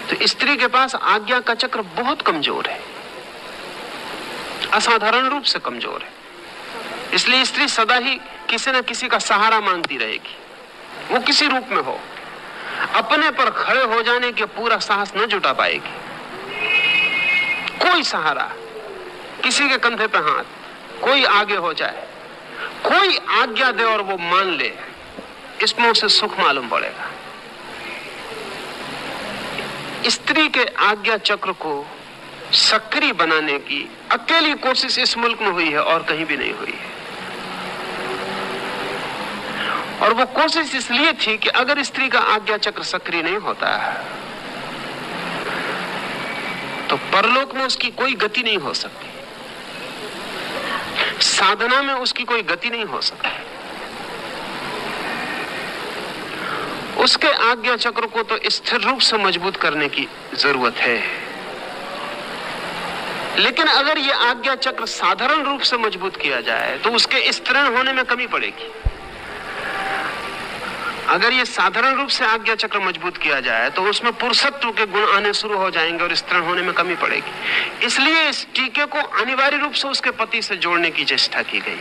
तो स्त्री के पास आज्ञा का चक्र बहुत कमजोर है, असाधारण रूप से कमजोर है। इसलिए स्त्री सदा ही किसी न किसी का सहारा मांगती रहेगी, वो किसी रूप में हो। अपने पर खड़े हो जाने के पूरा साहस न जुटा पाएगी। कोई सहारा, किसी के कंधे पे हाथ, कोई आगे हो जाए, कोई आज्ञा दे और वो मान ले, इसमें उसे सुख मालूम पड़ेगा। स्त्री के आज्ञा चक्र को सक्रिय बनाने की अकेली कोशिश इस मुल्क में हुई है और कहीं भी नहीं हुई है। और वो कोशिश इसलिए थी कि अगर स्त्री का आज्ञा चक्र सक्रिय नहीं होता तो परलोक में उसकी कोई गति नहीं हो सकती, साधना में उसकी कोई गति नहीं हो सकती। उसके आज्ञा चक्र को तो स्थिर रूप से मजबूत करने की जरूरत है। लेकिन अगर यह आज्ञा चक्र साधारण रूप से मजबूत किया जाए तो उसके स्तरण होने में कमी पड़ेगी। अगर ये साधारण रूप से आज्ञा चक्र मजबूत किया जाए तो उसमें पुरुषत्व के गुण आने शुरू हो जाएंगे और स्तरण होने में कमी पड़ेगी। इसलिए इस टीके को अनिवार्य रूप से उसके पति से जोड़ने की चेष्टा की गई।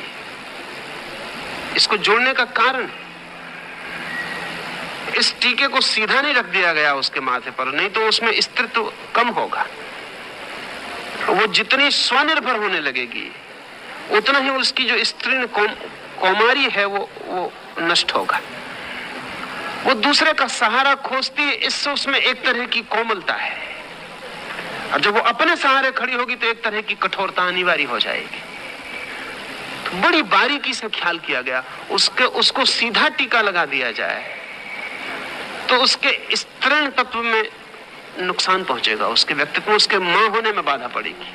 इसको जोड़ने का कारण, इस टीके को सीधा नहीं रख दिया गया उसके माथे पर, नहीं तो उसमें स्त्रीत्व कम होगा। वो जितनी स्वनिर्भर होने लगेगी उतना ही उसकी जो स्त्री कौमारी है वो नष्ट होगा। वो दूसरे का सहारा खोजती है, इससे उसमें एक तरह की कोमलता है। और जब वो अपने सहारे खड़ी होगी तो एक तरह की कठोरता अनिवार्य हो जाएगी। तो बड़ी बारीकी से ख्याल किया गया, उसको सीधा टीका लगा दिया जाए तो उसके स्तरण तत्व में नुकसान पहुंचेगा, उसके व्यक्तित्व, उसके मां होने में बाधा पड़ेगी,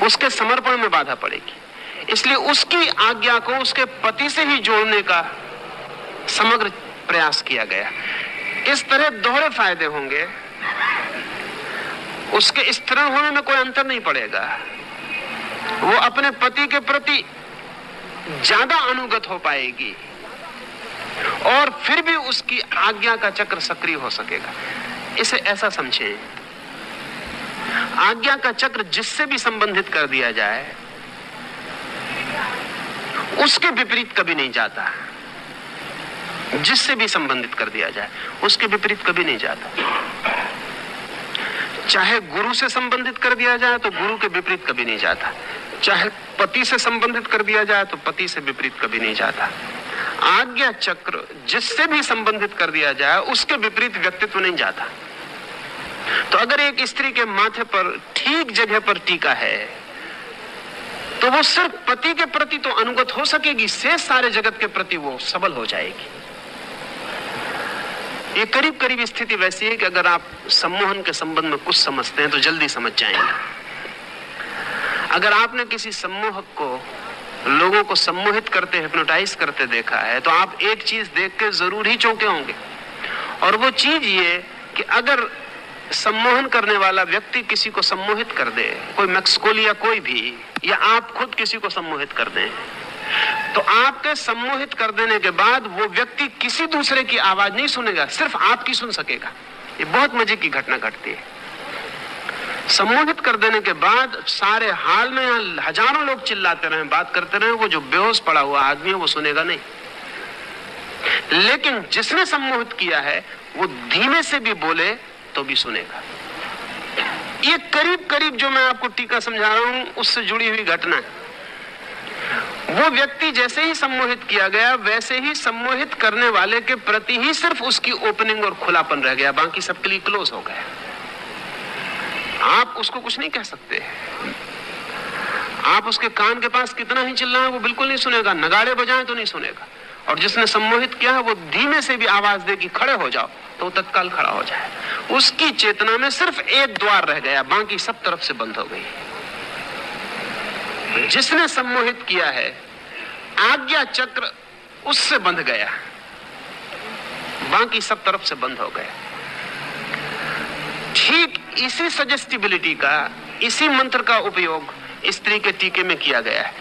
उसके समर्पण में बाधा पड़ेगी। इसलिए उसकी आज्ञा को उसके पति से ही जोड़ने का समग्र प्रयास किया गया। इस तरह दोहरे फायदे होंगे। उसके स्तरण होने में कोई अंतर नहीं पड़ेगा, वो अपने पति के प्रति ज्यादा अनुगत हो पाएगी और फिर भी उसकी आज्ञा का चक्र सक्रिय हो सकेगा। इसे ऐसा समझें, आज्ञा का चक्र जिससे भी संबंधित कर दिया जाए उसके विपरीत कभी नहीं जाता। जिससे भी संबंधित कर दिया जाए उसके विपरीत कभी नहीं जाता। चाहे गुरु से संबंधित कर दिया जाए तो गुरु के विपरीत कभी नहीं जाता। चाहे पति से संबंधित कर दिया जाए तो पति से विपरीत कभी नहीं जाता। आज्ञा चक्र जिससे भी संबंधित कर दिया जाए उसके विपरीत व्यक्तित्व नहीं जाता। तो अगर एक स्त्री के माथे पर ठीक जगह पर टीका है तो वो सिर्फ पति के प्रति तो अनुगत हो सकेगी, शेष सारे जगत के प्रति वो सबल हो जाएगी। ये करीब करीब स्थिति वैसी है कि अगर आप सम्मोहन के संबंध में कुछ समझते हैं तो जल्दी समझ जाएंगे। अगर आपने किसी सम्मोहक को लोगों को सम्मोहित करते, हिप्नोटाइज करते देखा है तो आप एक चीज देख के जरूर ही चौंके होंगे, और वो चीज ये कि अगर सम्मोहन करने वाला व्यक्ति किसी को सम्मोहित कर दे, कोई मैक्सकोल या कोई भी, या आप खुद किसी को सम्मोहित कर दें, तो आपके सम्मोहित कर देने के बाद वो व्यक्ति किसी दूसरे की आवाज नहीं सुनेगा, सिर्फ आपकी सुन सकेगा। ये बहुत मजे की घटना घटती है। सम्मोहित कर देने के बाद सारे हाल में हजारों लोग चिल्लाते रहे, बात करते रहे, वो जो बेहोश पड़ा हुआ आदमी है वो सुनेगा नहीं। लेकिन जिसने सम्मोहित किया है वो धीमे से भी बोले तो भी सुनेगा। ये करीब करीब जो मैं आपको टीका समझा रहा हूं उससे जुड़ी हुई घटना है। वो व्यक्ति जैसे ही सम्मोहित किया गया वैसे ही सम्मोहित करने वाले के प्रति ही सिर्फ उसकी ओपनिंग और खुलापन रह गया, बाकी सबके लिए क्लोज हो गया। आप उसको कुछ नहीं कह सकते, आप उसके कान के पास कितना ही चिल्लाएं वो बिल्कुल नहीं सुनेगा, नगाड़े बजाएं तो नहीं सुनेगा। और जिसने सम्मोहित किया है वो धीमे से भी आवाज दे कि खड़े हो जाओ तो वो तत्काल खड़ा हो जाए। उसकी चेतना में सिर्फ एक द्वार रह गया, बाकी सब तरफ से बंद हो गई। जिसने सम्मोहित किया है आज्ञा चक्र उससे बंध गया, बाकी सब तरफ से बंद हो गया। ठीक इसी सजेस्टिबिलिटी का, इसी मंत्र का उपयोग स्त्री के टीके में किया गया है।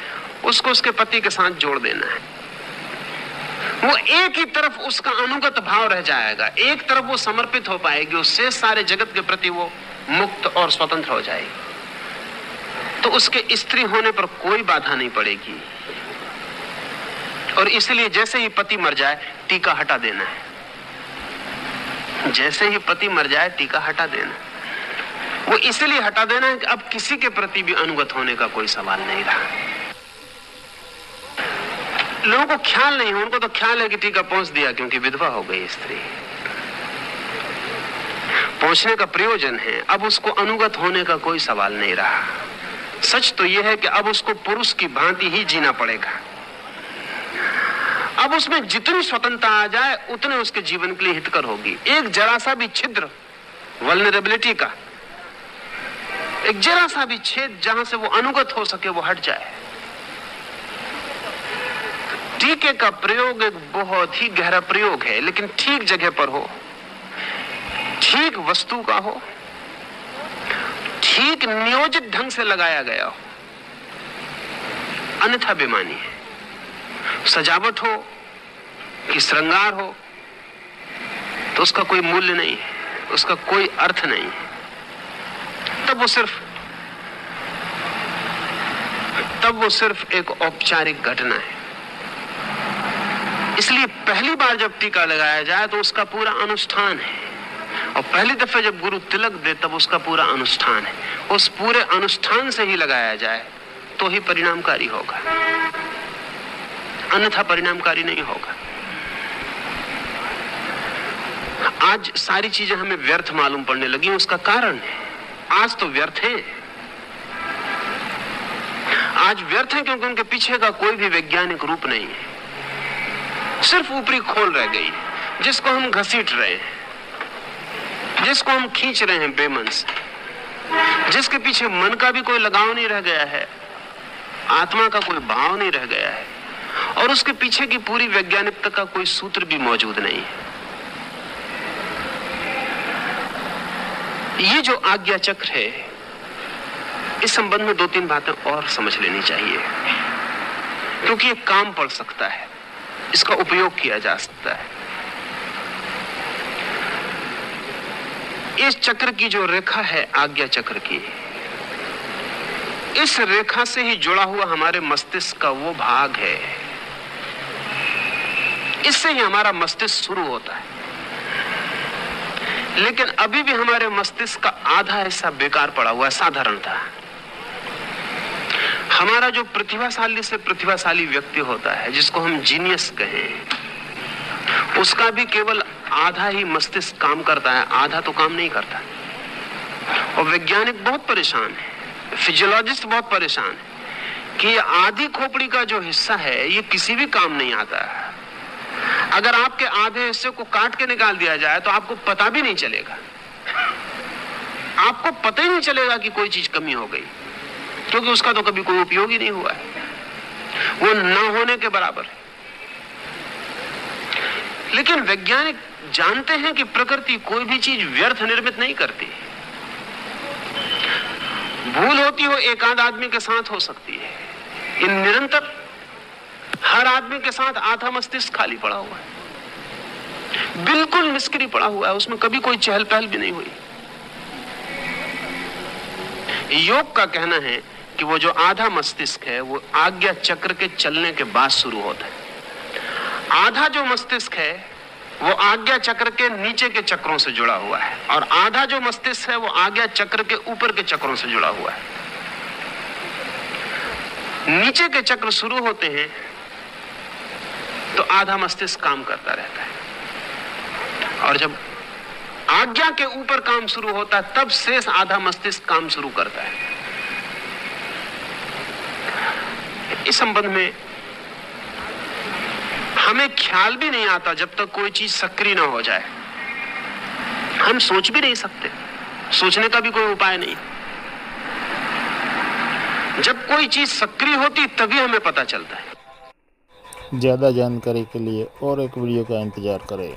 उसको उसके पति के साथ जोड़ देना है। वो एक ही तरफ उसका अनुगत भाव रह जाएगा, एक तरफ वो समर्पित हो पाएगी, उससे सारे जगत के प्रति वो मुक्त और स्वतंत्र हो जाएगी। तो उसके स्त्री होने पर कोई बाधा नहीं पड़ेगी। और इसलिए जैसे ही पति मर जाए टीका हटा देना है, जैसे ही पति मर जाए टीका हटा देना। वो इसलिए हटा देना है कि अब किसी के प्रति भी अनुगत होने का कोई सवाल नहीं रहा। लोगों को ख्याल नहीं है, उनको तो ख्याल है कि टीका पहुंच दिया क्योंकि विधवा हो गई स्त्री। पहुंचने का प्रयोजन है, अब उसको अनुगत होने का कोई सवाल नहीं रहा। सच तो यह है कि अब उसको पुरुष की भांति ही जीना पड़ेगा। अब उसमें जितनी स्वतंत्रता आ जाए उतने उसके जीवन के लिए हितकर होगी। एक जरा सा भी छिद्र वल्नरेबिलिटी का, एक जरा सा भी छेद जहां से वो अनुगत हो सके वो हट जाए। टीके का प्रयोग एक बहुत ही गहरा प्रयोग है, लेकिन ठीक जगह पर हो, ठीक वस्तु का हो, ठीक नियोजित ढंग से लगाया गया हो, अन्यथा बेमानी है। सजावट हो कि श्रृंगार हो तो उसका कोई मूल्य नहीं है, उसका कोई अर्थ नहीं है। तब वो सिर्फ एक औपचारिक घटना है। इसलिए पहली बार जब टीका लगाया जाए तो उसका पूरा अनुष्ठान है, और पहली दफे जब गुरु तिलक दे तब उसका पूरा अनुष्ठान है। उस पूरे अनुष्ठान से ही लगाया जाए तो ही परिणामकारी होगा, अन्यथा परिणामकारी नहीं होगा। आज सारी चीजें हमें व्यर्थ मालूम पड़ने लगी, उसका कारण है आज तो व्यर्थ है। आज व्यर्थ है क्योंकि उनके पीछे का कोई भी वैज्ञानिक रूप नहीं है, सिर्फ ऊपरी खोल रह गई जिसको हम घसीट रहे हैं, जिसको हम खींच रहे हैं बेमन से, जिसके पीछे मन का भी कोई लगाव नहीं रह गया है, आत्मा का कोई भाव नहीं रह गया है, और उसके पीछे की पूरी वैज्ञानिकता का कोई सूत्र भी मौजूद नहीं है। ये जो आज्ञा चक्र है, इस संबंध में 2-3 बातें और समझ लेनी चाहिए, क्योंकि ये काम पड़ सकता है, इसका उपयोग किया जा सकता है। इस चक्र की जो रेखा है आज्ञा चक्र की, इस रेखा से ही जुड़ा हुआ हमारे मस्तिष्क का वो भाग है, इससे ही हमारा मस्तिष्क शुरू होता है। लेकिन अभी भी हमारे मस्तिष्क का आधा हिस्सा बेकार पड़ा हुआ है, साधारणता। हमारा जो प्रतिभाशाली से प्रतिभाशाली व्यक्ति होता है, जिसको हम जीनियस कहें, उसका भी केवल आधा ही मस्तिष्क काम करता है, आधा तो काम नहीं करता। और वैज्ञानिक बहुत परेशान है, फिजियोलॉजिस्ट बहुत परेशान है कि ये आधी खोपड़ी का जो हिस्सा है ये किसी भी काम नहीं आता है। अगर आपके आधे हिस्से को काट के निकाल दिया जाए तो आपको पता भी नहीं चलेगा, आपको पता ही नहीं चलेगा कि कोई चीज कमी हो गई, क्योंकि उसका तो कभी कोई उपयोग ही नहीं हुआ है, वो न होने के बराबर है। लेकिन वैज्ञानिक जानते हैं कि प्रकृति कोई भी चीज व्यर्थ निर्मित नहीं करती। भूल होती हो एक आध आदमी के साथ हो सकती है, इन निरंतर हर आदमी के साथ आधा मस्तिष्क खाली पड़ा हुआ है, बिल्कुल निष्क्रिय पड़ा हुआ है, उसमें कभी कोई चहल पहल भी नहीं हुई। योग का कहना है कि वो जो आधा मस्तिष्क है वो आज्ञा चक्र के चलने के बाद शुरू होता है। आधा जो मस्तिष्क है वो आज्ञा चक्र के नीचे के चक्रों से जुड़ा हुआ है, और आधा जो मस्तिष्क है वो आज्ञा चक्र के ऊपर के चक्रों से जुड़ा हुआ है। नीचे के चक्र शुरू होते हैं तो आधा मस्तिष्क काम करता रहता है, और जब आज्ञा के ऊपर काम शुरू होता है तब शेष आधा मस्तिष्क काम शुरू करता है। इस संबंध में हमें ख्याल भी नहीं आता जब तक कोई चीज सक्रिय ना हो जाए। हम सोच भी नहीं सकते, सोचने का भी कोई उपाय नहीं। जब कोई चीज सक्रिय होती तभी हमें पता चलता है। ज़्यादा जानकारी के लिए और एक वीडियो का इंतजार करें।